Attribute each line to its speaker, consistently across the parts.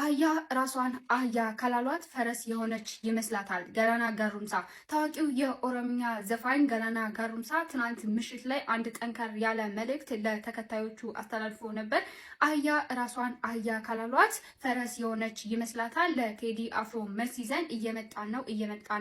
Speaker 1: አህያ ራሷን አህያ ካላሏት ፈረስ የሆነች ይመስላታል። ገላና ጋሩምሳ ታዋቂው የኦሮምኛ ዘፋኝ ገላና ጋሩምሳ ትናንት ምሽት ላይ አንድ ጠንከር ያለ መልእክት ለተከታዮቹ አስተላልፎ ነበር። አህያ ራሷን አህያ ካላሏት ፈረስ የሆነች ይመስላታል። ለቴዲ አፍሮ መልስ ይዘን እየመጣን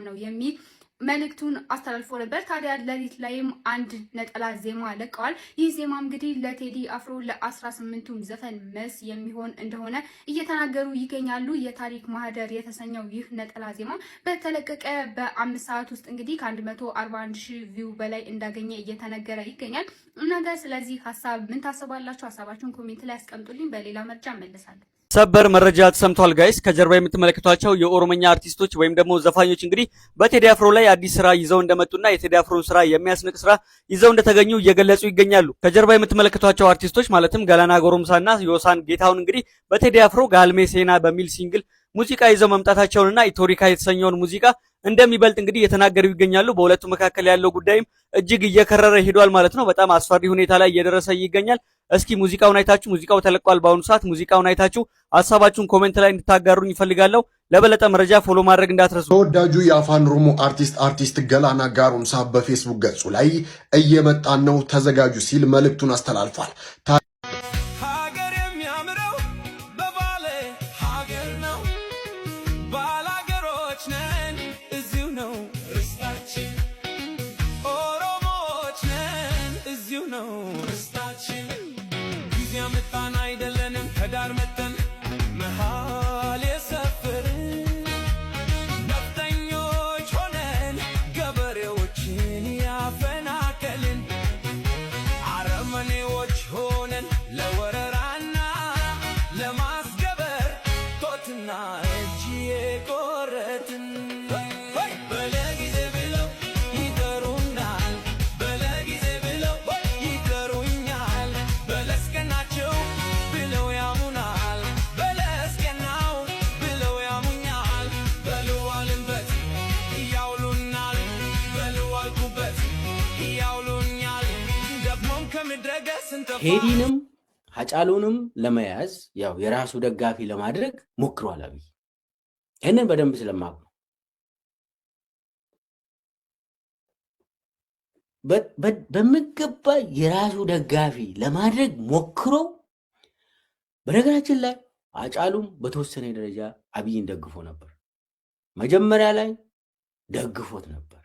Speaker 1: ነው የሚል መልእክቱን አስተላልፎ ነበር። ታዲያ ሌሊት ላይም አንድ ነጠላ ዜማ ለቀዋል። ይህ ዜማ እንግዲህ ለቴዲ አፍሮ ለ18ቱም ዘፈን መልስ የሚሆን እንደሆነ እየተናገሩ ይገኛሉ። የታሪክ ማህደር የተሰኘው ይህ ነጠላ ዜማ በተለቀቀ በ5 ሰዓት ውስጥ እንግዲህ ከ141,000 ቪው በላይ እንዳገኘ እየተነገረ ይገኛል። እናንተ ስለዚህ ሀሳብ ምን ታስባላችሁ? ሀሳባችሁን ኮሜንት ላይ አስቀምጡልኝ። በሌላ መረጃ እመለሳለሁ።
Speaker 2: ሰበር መረጃ ተሰምቷል ጋይስ። ከጀርባ የምትመለከቷቸው የኦሮሞኛ አርቲስቶች ወይም ደግሞ ዘፋኞች እንግዲህ በቴዲ አፍሮ ላይ አዲስ ስራ ይዘው እንደመጡና የቴዲ አፍሮን ስራ የሚያስንቅ ስራ ይዘው እንደተገኙ እየገለጹ ይገኛሉ። ከጀርባ የምትመለከቷቸው አርቲስቶች ማለትም ገላና ጎሮምሳና ዮሳን ጌታሁን እንግዲህ በቴዲ አፍሮ ጋልሜ ሴና በሚል ሲንግል ሙዚቃ ይዘው መምጣታቸውንና ኢቶሪካ የተሰኘውን ሙዚቃ እንደሚበልጥ እንግዲህ እየተናገሩ ይገኛሉ። በሁለቱ መካከል ያለው ጉዳይም እጅግ እየከረረ ሄዷል ማለት ነው። በጣም አስፈሪ ሁኔታ ላይ እየደረሰ ይገኛል። እስኪ ሙዚቃውን አይታችሁ ሙዚቃው ተለቋል በአሁኑ ሰዓት። ሙዚቃውን አይታችሁ ሀሳባችሁን ኮሜንት ላይ እንድታጋሩኝ ይፈልጋለሁ። ለበለጠ መረጃ ፎሎ ማድረግ እንዳትረሱ።
Speaker 3: ተወዳጁ የአፋን ኦሮሞ አርቲስት ገላና ጋሩምሳ በፌስቡክ ገጹ ላይ እየመጣን ነው ተዘጋጁ ሲል መልእክቱን አስተላልፏል።
Speaker 4: ቴዲንም ሀጫሉንም ለመያዝ ያው የራሱ ደጋፊ ለማድረግ ሞክሯል አብይ። ይሄንን በደንብ ስለማውቅ ነው። በሚገባ የራሱ ደጋፊ ለማድረግ ሞክሮ፣ በነገራችን ላይ ሀጫሉም በተወሰነ ደረጃ አብይን ደግፎ ነበር። መጀመሪያ ላይ ደግፎት ነበር፣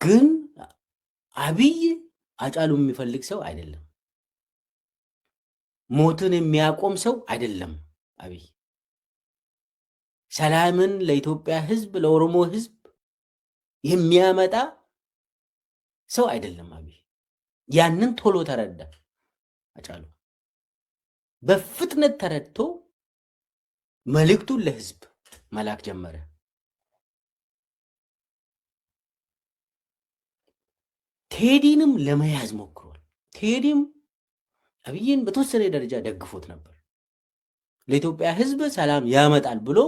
Speaker 4: ግን አብይ ሀጫሉ የሚፈልግ ሰው አይደለም። ሞትን የሚያቆም ሰው አይደለም። አብይ ሰላምን ለኢትዮጵያ ሕዝብ ለኦሮሞ ሕዝብ የሚያመጣ ሰው አይደለም። አብይ ያንን ቶሎ ተረዳ። ሀጫሉ በፍጥነት ተረድቶ መልእክቱን ለሕዝብ መላክ ጀመረ። ቴዲንም ለመያዝ ሞክሯል። ቴዲም አብይን በተወሰነ ደረጃ ደግፎት ነበር። ለኢትዮጵያ ሕዝብ ሰላም ያመጣል ብሎ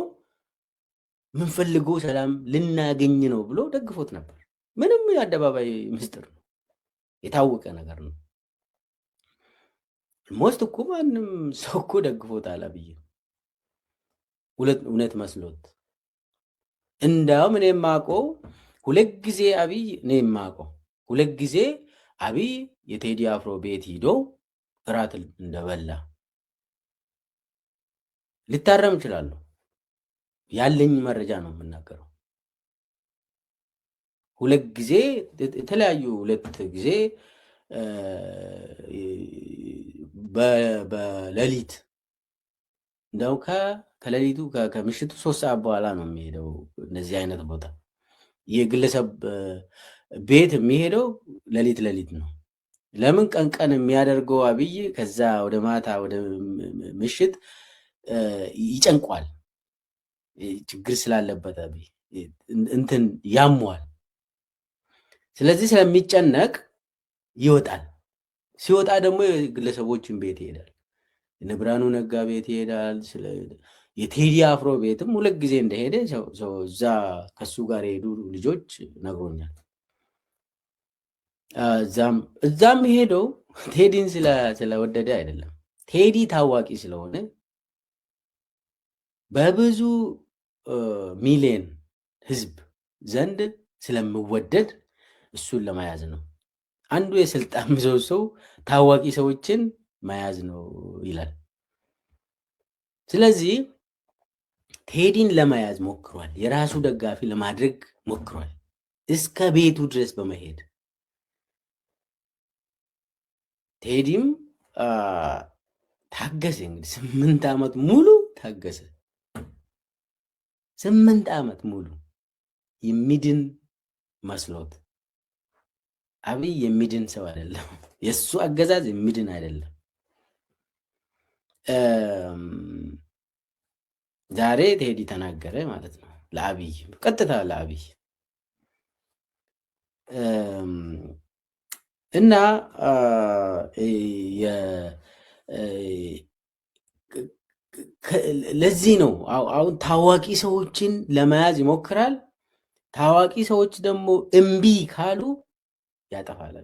Speaker 4: ምንፈልገው ሰላም ልናገኝ ነው ብሎ ደግፎት ነበር። ምንም የአደባባይ ምስጢር ነው፣ የታወቀ ነገር ነው። ሞስት እኮ ማንም ሰው እኮ ደግፎታል አብይን እውነት መስሎት። እንዳውም እኔ የማውቀው ሁለት ጊዜ አብይ የቴዲ አፍሮ ቤት ሂዶ እራት እንደበላ ልታረም እችላለሁ። ያለኝ መረጃ ነው የምናገረው። ሁለት ጊዜ በሌሊት እንደው ከሌሊቱ ከምሽቱ 3 ሰዓት በኋላ ነው የሚሄደው። እነዚህ አይነት ቦታ የግለሰብ ቤት የሚሄደው ሌሊት ነው። ለምን ቀን የሚያደርገው አብይ ከዛ ወደ ማታ ወደ ምሽት ይጨንቋል። ችግር ስላለበት አብይ እንትን ያሟል። ስለዚህ ስለሚጨነቅ ይወጣል። ሲወጣ ደግሞ የግለሰቦችን ቤት ይሄዳል። የብርሃኑ ነጋ ቤት ይሄዳል። የቴዲ አፍሮ ቤትም ሁለት ጊዜ እንደሄደ እዛ ከሱ ጋር የሄዱ ልጆች ነግሮኛል። እዛም ሄደው ቴዲን ስለወደደ አይደለም። ቴዲ ታዋቂ ስለሆነ በብዙ ሚሊዮን ህዝብ ዘንድ ስለምወደድ እሱን ለመያዝ ነው። አንዱ የስልጣን ምሰሶ ታዋቂ ሰዎችን መያዝ ነው ይላል። ስለዚህ ቴዲን ለመያዝ ሞክሯል። የራሱ ደጋፊ ለማድረግ ሞክሯል። እስከ ቤቱ ድረስ በመሄድ ቴዲም ታገሰ። እንግዲህ 8 ዓመት ሙሉ ታገሰ። 8 ዓመት ሙሉ የሚድን መስሎት። አብይ የሚድን ሰው አይደለም። የሱ አገዛዝ የሚድን አይደለም። ዛሬ ቴዲ ተናገረ ማለት ነው ለአብይ፣ ቀጥታ ለአብይ እና ለዚህ ነው አሁን ታዋቂ ሰዎችን ለመያዝ ይሞክራል። ታዋቂ ሰዎች ደግሞ እምቢ ካሉ ያጠፋል።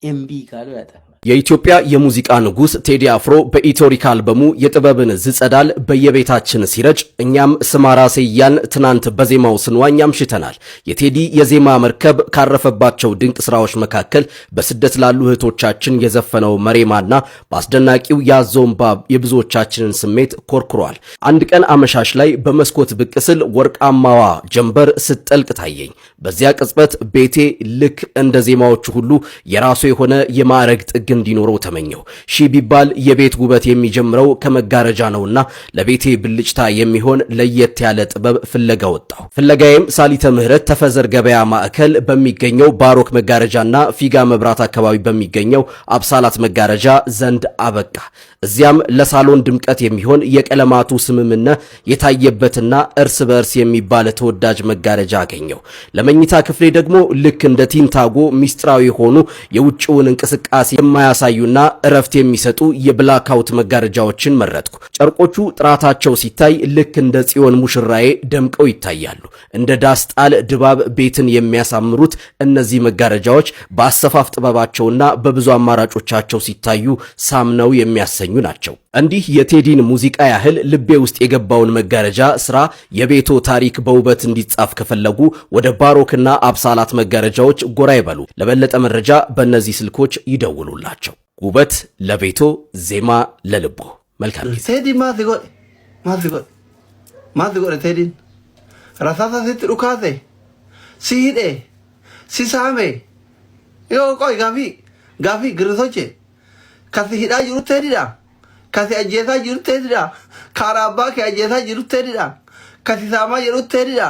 Speaker 4: እምቢ ካሉ ያጠፋል።
Speaker 5: የኢትዮጵያ የሙዚቃ ንጉስ ቴዲ አፍሮ በኢትዮሪክ አልበሙ የጥበብን ዝጸዳል በየቤታችን ሲረጭ እኛም ስማራሴ እያልን ትናንት በዜማው ስንዋኝ አምሽተናል። የቴዲ የዜማ መርከብ ካረፈባቸው ድንቅ ስራዎች መካከል በስደት ላሉ እህቶቻችን የዘፈነው መሬማና በአስደናቂው ያዞምባ የብዙዎቻችንን ስሜት ኮርኩሯል። አንድ ቀን አመሻሽ ላይ በመስኮት ብቅ ስል ወርቃማዋ ጀንበር ስትጠልቅ ታየኝ። በዚያ ቅጽበት ቤቴ ልክ እንደ ዜማዎቹ ሁሉ የራሱ የሆነ የማዕረግ ጥግ እንዲኖረው ተመኘው። ሺ ቢባል የቤት ውበት የሚጀምረው ከመጋረጃ ነውና ለቤቴ ብልጭታ የሚሆን ለየት ያለ ጥበብ ፍለጋ ወጣው። ፍለጋዬም ሳሊተ ምህረት ተፈዘር ገበያ ማዕከል በሚገኘው ባሮክ መጋረጃና ፊጋ መብራት አካባቢ በሚገኘው አብሳላት መጋረጃ ዘንድ አበቃ። እዚያም ለሳሎን ድምቀት የሚሆን የቀለማቱ ስምምነት የታየበትና እርስ በርስ የሚባል ተወዳጅ መጋረጃ አገኘው። ለመኝታ ክፍሌ ደግሞ ልክ እንደ ቲንታጎ ሚስጥራዊ ሆኑ የውጭውን እንቅስቃሴ የማያሳዩና እረፍት የሚሰጡ የብላክአውት መጋረጃዎችን መረጥኩ። ጨርቆቹ ጥራታቸው ሲታይ ልክ እንደ ጽዮን ሙሽራዬ ደምቀው ይታያሉ። እንደ ዳስጣል ድባብ ቤትን የሚያሳምሩት እነዚህ መጋረጃዎች በአሰፋፍ ጥበባቸውና በብዙ አማራጮቻቸው ሲታዩ ሳምነው የሚያሰኙ ናቸው። እንዲህ የቴዲን ሙዚቃ ያህል ልቤ ውስጥ የገባውን መጋረጃ ስራ የቤቶ ታሪክ በውበት እንዲጻፍ ከፈለጉ ወደ ባሮክና አብሳላት መጋረጃዎች ጎራ ይበሉ። ለበለጠ መረጃ በእነዚህ ስልኮች ይደውሉላቸው። ውበት ለቤቶ፣ ዜማ ለልቦ። መልካም ጊዜ።
Speaker 6: ቴዲ ማዚጎ ቴዲን ራሳሳ ስትሩካቴ ሲሂዴ ሲሳሜ ቆይ ጋፊ ግርቶቼ ከሲ ሂዳ ጅሩ ቴዲዳ ከሲ አጄታ ጅሩ ቴዲዳ ካራባ ከአጄታ ጅሩ ቴዲዳ ከሲ ሳማ ጅሩ ቴዲዳ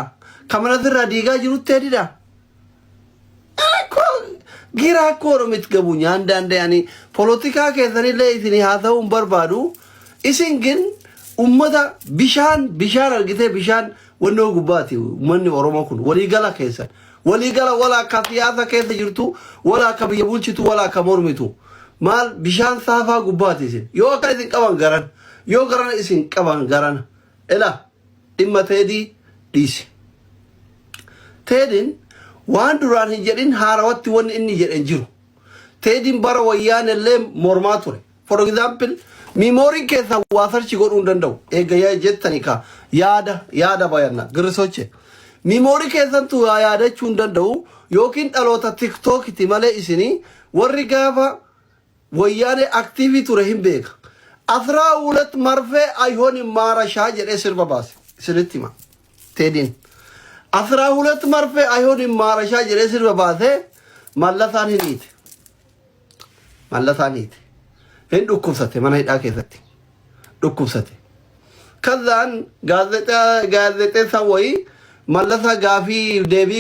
Speaker 6: ከመነዝራ ዲጋ ጅሩ ቴዲዳ ጊራ እኮ ነው የምትገቡኝ። አንዳንዴ ያኔ ፖለቲካ ከዘኔ ላይ እዚህ ሀሳቡን በርባዱ ኢሲን ግን ኡመታ ቢሻን አርግቴ ቢሻን ወኖ ጉባቲ ወኒ ኦሮሞ ኩን ወሊገላ ከሰን ወሊገላ ወላ ካፊያታ ከሰ ጅርቱ ወላ ከብየቡልቺቱ ወላ ከሞርሚቱ ማል ቢሻን ሳፋ ጉባቲ ሲን ዮ ከይን ቀባን ገራን ዮ ገራን ኢሲን ቀባን ገራን ኤላ ዲመቴዲ ዲስ ቴዲን waan duraan hin jedhin haarawatti wanni inni jedhen jiru. Teediin bara wayyaanellee mormaa ture. For example, miimoorii keessa waa sarchi godhuu hin danda'u. Eega jettani ka yaada bayanna girsoche. Miimoorii keessattuu yaadachuu hin danda'u yookiin dhaloota tiktookiti malee isinii warri gaafa wayyaanee aktiivii ture hin beeka. 12 marfee ayhoon maarashaa jedhee sirba baase. Isinitti hima. Teediin 12 marfe ayሆን ማረሻ ጀሬ ስር በባተ ማለታን ሂኒት እንዱ ኩብሰተ ማን ሄዳ ከፈተ ዱኩብሰተ ከዛን ጋዜጣ ሰወይ ማለታ ጋፊ ዴቢ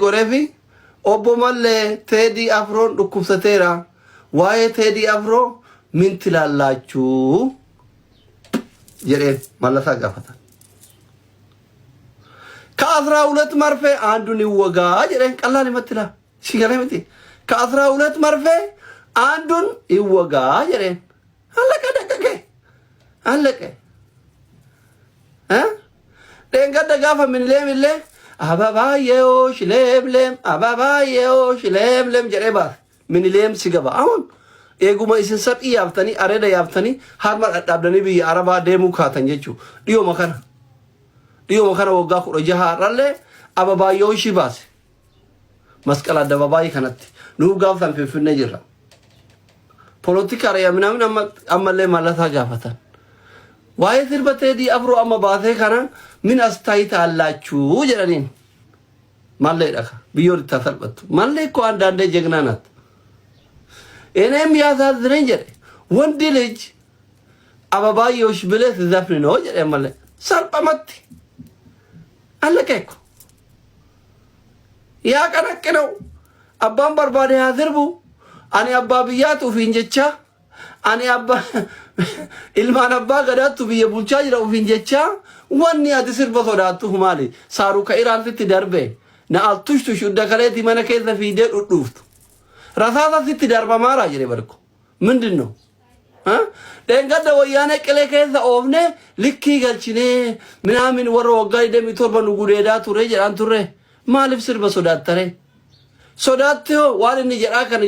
Speaker 6: ጎሬፊ ኦቦ ማለ ቴዲ አፍሮን ዱኩብሰቴራ ዋይ ቴዲ አፍሮ ምን ትላላችሁ ጀሬ ማለታ ጋፈታ ከ12 መርፌ አንዱን ይወጋ ጀረን ቀላል ይመትላ ሲገለምቲ ከ12 መርፌ አንዱን ይወጋ ጀረን አለቀ ደንገደ ጋፈ ምን ለምለ አባባዬዎች ለምለም ጀረባ ምን ለም ሲገባ አሁን eeguma isin saphii yaaftanii areeda yaaftanii harma dhadhaabdanii biyya arabaa deemuu kaatan jechuu dhiyooma kana waggaa 16 har'allee ababaayyoo ishii baase masqala addababaayii kanatti nuuf gaafatan finfinnee jirra ፖለቲካ ሪያ ምናምን አመለ ማለታ ጋፈታን ዋይ ስርበ ቴዲ አፍሮ አማ ባሴ ካና ምን አስተያየት አላችሁ ጀራኒን ማለ ዳካ ቢዮር ተሰርበቱ ማለ እኮ አንዳንዴ ጀግና ናት እኔም ያሳዝነኝ ጀረ ወንድ ልጅ አበባዮሽ ብለህ ዘፍን ነው ጀረ ማለ ሰርጳመት አለከኩ ያ ቀነቀነው አባን በርባዴ ያዝርቡ ani abba biyatu finjecha ani abba ilman abba gadatu biye bulcha jira finjecha wanni adi sirba sodatu humali saru ka iran fitti darbe na altush tush udakaleti mana keza fide uduft rasasa fitti darba mara jire barko mindinno ha dengada wayane kele keza ovne likki galchine minamin waro wagay demi torba nugudeda ture jaran ture malif sirba sodatare sodatto wali ni jara kan